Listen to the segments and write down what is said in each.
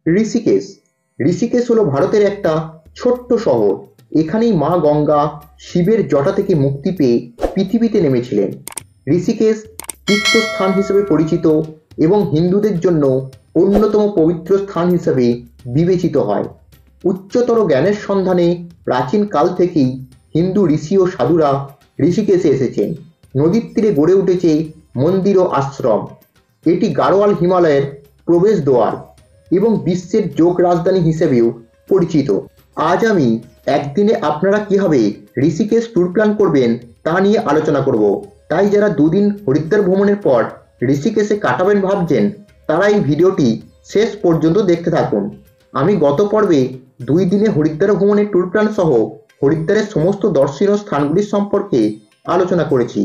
ঋষিকেশ। ঋষিকেশ হলো ভারতের একটা ছোট্ট শহর। এখানেই মা গঙ্গা শিবের জটা থেকে মুক্তি পেয়ে পৃথিবীতে নেমেছিলেন। ঋষিকেশ তীর্থস্থান হিসেবে পরিচিত এবং হিন্দুদের জন্য অন্যতম পবিত্র স্থান হিসেবে বিবেচিত হয়। উচ্চতর জ্ঞানের সন্ধানে প্রাচীন কাল থেকেই হিন্দু ঋষি ও সাধুরা ঋষিকেশে এসেছেন। নদীর তীরে গড়ে উঠেছে মন্দির ও আশ্রম। এটি গাড়োয়াল হিমালয়ের প্রবেশদ্বার এবং বিশ্বের যোগ রাজধানী হিসেবেও পরিচিত। আজ আমি একদিনে আপনারা কিভাবে ঋষিকেশ ট্যুর প্ল্যান করবেন তা নিয়ে আলোচনা করব। তাই যারা দুদিন হরিদ্বার ভ্রমণের পর ঋষিকেশে কাটাবেন ভাবছেন তারা এই ভিডিওটি শেষ পর্যন্ত দেখতে থাকুন। আমি গত পর্বে 2 দিনে হরিদ্বার ভ্রমণের ট্যুর প্ল্যান সহ হরিদ্বারের সমস্ত দর্শনীয় স্থানগুলির সম্পর্কে আলোচনা করেছি।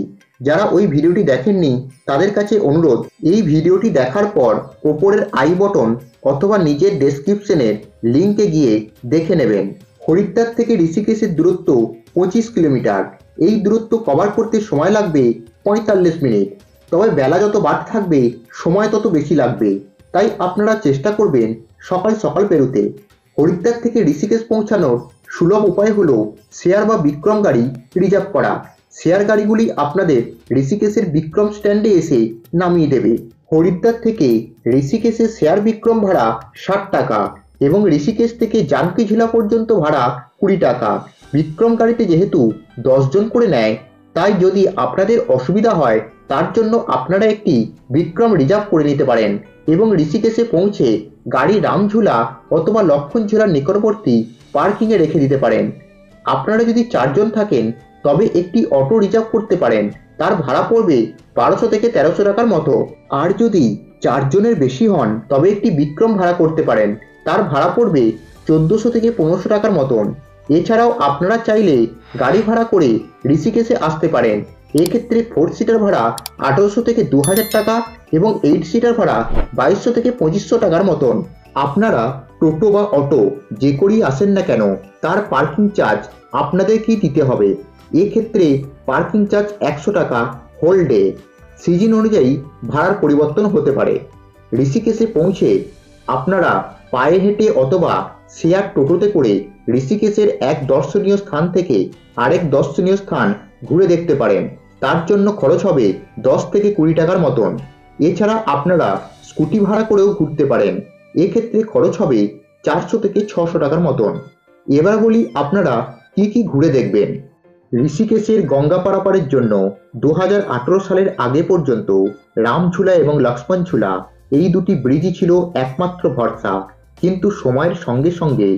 যারা ওই ভিডিওটি দেখেননি তাদের কাছে অনুরোধ, এই ভিডিওটি দেখার পর ওপরের আই বটন অথবা নিজের ডেসক্রিপশনের লিঙ্কে গিয়ে দেখে নেবেন। হরিদ্বার থেকে ঋষিকেশের দূরত্ব 25 কিলোমিটার। এই দূরত্ব কভার করতে সময় লাগবে 45 মিনিট। তবে বেলা যত বাড়তে থাকবে সময় তত বেশি লাগবে। তাই আপনারা চেষ্টা করবেন সকাল সকাল বেরোতে। হরিদ্বার থেকে ঋষিকেশ পৌঁছানোর সুলভ উপায় হলো শেয়ার বা বিক্রম গাড়ি রিজার্ভ করা। শেয়ার গাড়িগুলি আপনাদের ঋষিকেশের বিক্রম স্ট্যান্ডে এসে নামিয়ে দেবে। হরিদ্বার থেকে ঋষিকেশের শেয়ার বিক্রম ভাড়া 60 টাকা এবং ঋষিকেশ থেকে জানকীঝুলা পর্যন্ত ভাড়া 20 টাকা। বিক্রম গাড়িতে যেহেতু 10 জন করে নেয়, তাই যদি আপনাদের অসুবিধা হয় তার জন্য আপনারা একটি বিক্রম রিজার্ভ করে নিতে পারেন এবং ঋষিকেশে পৌঁছে গাড়ি রামঝুলা অথবা লক্ষণঝুলার নিকটবর্তী পার্কিংয়ে রেখে দিতে পারেন। আপনারা যদি 4 জন থাকেন তবে একটি অটো রিজার্ভ করতে পারেন। তার ভাড়া পড়বে 1200 থেকে 1300 টাকার মতো। আর যদি 4 জনের বেশি হন তবে একটি বিক্রম ভাড়া করতে পারেন। তার ভাড়া পড়বে 1400 থেকে 1500 টাকার মতন। এছাড়াও আপনারা চাইলে গাড়ি ভাড়া করে ঋষিকেশে আসতে পারেন। এক্ষেত্রে 4 সিটার ভাড়া 1800 থেকে 2000 টাকা এবং 8 সিটার ভাড়া 2200 থেকে 2500 টাকার মতন। আপনারা টোটো বা অটো যে করেই আসেন না কেন তার পার্কিং চার্জ আপনাদেরকেই দিতে হবে। এক্ষেত্রে পার্কিং চার্জ 100 টাকা হোল ডে। সিজন অনুযায়ী ভাড়ার পরিবর্তন হতে পারে। ঋষিকেশে পৌঁছে আপনারা পায়ে হেঁটে অথবা শেয়ার টোটোতে করে ঋষিকেশের এক দর্শনীয় স্থান থেকে আরেক দর্শনীয় স্থান ঘুরে দেখতে পারেন। তার জন্য খরচ হবে 10 থেকে 20 টাকার মতন। এছাড়া আপনারা স্কুটি ভাড়া করেও ঘুরতে পারেন। এক্ষেত্রে খরচ হবে 400 থেকে 600 টাকার মতন। এবার বলি আপনারা কি কি ঘুরে দেখবেন। ঋষিকেশের গঙ্গা পারাপারের জন্য 2018 সালের আগে পর্যন্ত রামঝুলা এবং লক্ষ্মণঝুলা এই দুটি ব্রিজই ছিল একমাত্র ভরসা। কিন্তু সময়ের সঙ্গে সঙ্গে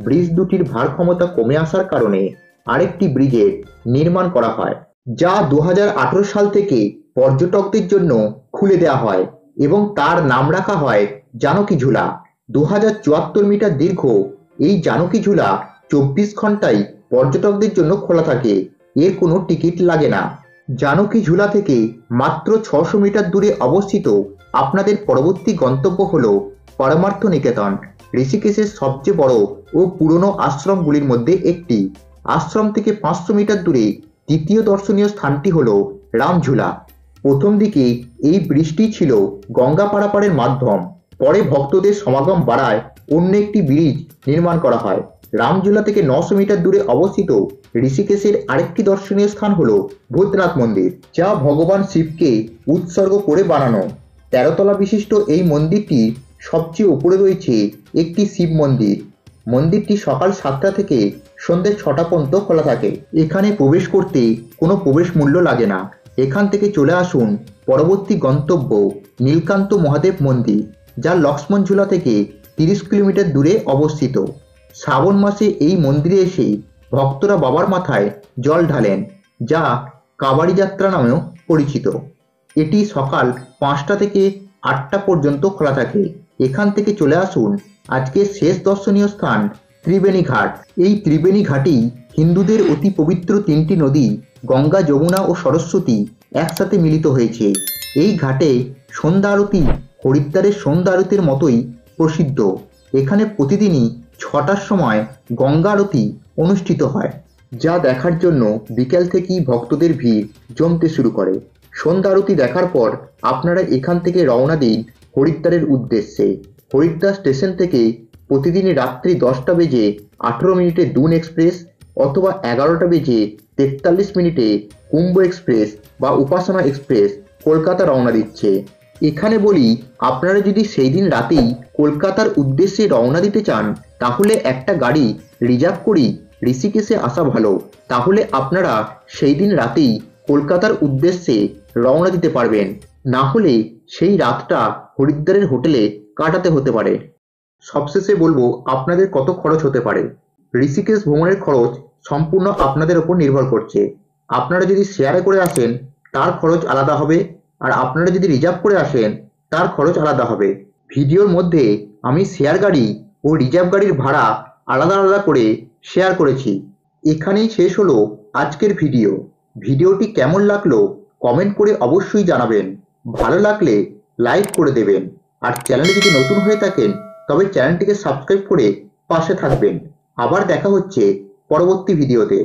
ব্রিজ দুটির ভার ক্ষমতা কমে আসার কারণে আরেকটি ব্রিজের নির্মাণ করা হয়, যা 2018 সাল থেকে পর্যটকদের জন্য খুলে দেওয়া হয় এবং তার নাম রাখা হয় জানকীঝুলা। 2074 মিটার দীর্ঘ এই জানকীঝুলা 24 ঘন্টাই পর্যটকদের জন্য খোলা থাকে। এর কোনো টিকিট লাগে না। জানকীঝুলা থেকে মাত্র 600 মিটার দূরে অবস্থিত আপনাদের পরবর্তী গন্তব্য হল পরমার্থ নিকেতন, ঋষিকেশের সবচেয়ে বড় ও পুরনো আশ্রমগুলির মধ্যে একটি। আশ্রম থেকে 500 মিটার দূরে দ্বিতীয় দর্শনীয় স্থানটি হল রামঝুলা। প্রথম দিকে এই ব্রিজটি ছিল গঙ্গা পারাপারের মাধ্যম। পরে ভক্তদের সমাগম বাড়ায় অন্য একটি ব্রিজ নির্মাণ করা হয়। রামঝুলা থেকে 900 মিটার দূরে অবস্থিত ঋষিকেশের আরেকটি দর্শনীয় স্থান হল ভূতনাথ মন্দির, যা ভগবান শিবকে উৎসর্গ করে বানানো। 13 তলা বিশিষ্ট এই মন্দিরটি সবচেয়ে উপরে রয়েছে একটি শিব মন্দির। মন্দিরটি সকাল 7টা থেকে সন্ধ্যে 6টা পর্যন্ত খোলা থাকে। এখানে প্রবেশ করতে কোনো প্রবেশ মূল্য লাগে না। এখান থেকে চলে আসুন পরবর্তী গন্তব্য নীলকান্ত মহাদেব মন্দির, যা লক্ষ্মণঝুলা থেকে 30 কিলোমিটার দূরে অবস্থিত। শ্রাবণ মাসে এই মন্দিরে এসে ভক্তরা বাবার মাথায় জল ঢালেন, যা কাবাড়ি যাত্রা নামেও পরিচিত। এটি সকাল 5টা থেকে 8টা পর্যন্ত খোলা থাকে। এখান থেকে চলে আসুন আজকের শেষ দর্শনীয় স্থান ত্রিবেণী ঘাট। এই ত্রিবেণী ঘাটেই হিন্দুদের অতি পবিত্র 3টি নদী গঙ্গা, যমুনা ও সরস্বতী একসাথে মিলিত হয়েছে। এই ঘাটে সন্ধ্যা আরতি হরিদ্বারের সন্ধ্যা আরতির মতোই প্রসিদ্ধ। এখানে প্রতিদিনই 6টার সময় গঙ্গা আরতি অনুষ্ঠিত হয়, যা দেখার জন্য বিকেল থেকেই ভক্তদের ভিড় জমতে শুরু করে। সন্ধ্যা আরতি দেখার পর আপনারা এখান থেকে রওনা দিন হরিদ্বারের উদ্দেশ্যে। হরিদ্বার স্টেশন থেকে প্রতিদিন রাত্রি 10টা বেজে 18 মিনিটে দুন এক্সপ্রেস অথবা 11টা বেজে 43 মিনিটে কুম্ভ এক্সপ্রেস বা উপাসনা এক্সপ্রেস কলকাতা রওনা দিচ্ছে। এখানে বলি, আপনারা যদি সেই দিন রাতেই কলকাতার উদ্দেশ্যে রওনা দিতে চান তাহলে একটা গাড়ি রিজার্ভ করেই ঋষিকেশে আসা ভালো। তাহলে আপনারা সেই দিন রাতেই কলকাতার উদ্দেশ্যে রওনা দিতে পারবেন, না হলে সেই রাতটা হরিদ্বারের হোটেলে কাটাতে হতে পারে। সবশেষে বলবো আপনাদের কত খরচ হতে পারে। ঋষিকেশ ভ্রমণের খরচ সম্পূর্ণ আপনাদের ওপর নির্ভর করছে। আপনারা যদি শেয়ারে করে আসেন তার খরচ আলাদা হবে, আর আপনারা যদি রিজার্ভ করে আসেন তার খরচ আলাদা হবে। ভিডিওর মধ্যে আমি শেয়ার গাড়ি ও রিজার্ভ গাড়ির ভাড়া আলাদা আলাদা করে শেয়ার করেছি। এখানেই শেষ হলো আজকের ভিডিও। ভিডিওটি কেমন লাগলো কমেন্ট করে অবশ্যই জানাবেন। ভালো লাগলে লাইক করে দেবেন, আর চ্যানেলে যদি নতুন হয়ে থাকেন তবে চ্যানেলটিকে সাবস্ক্রাইব করে পাশে থাকবেন। আবার দেখা হচ্ছে পরবর্তী ভিডিওতে।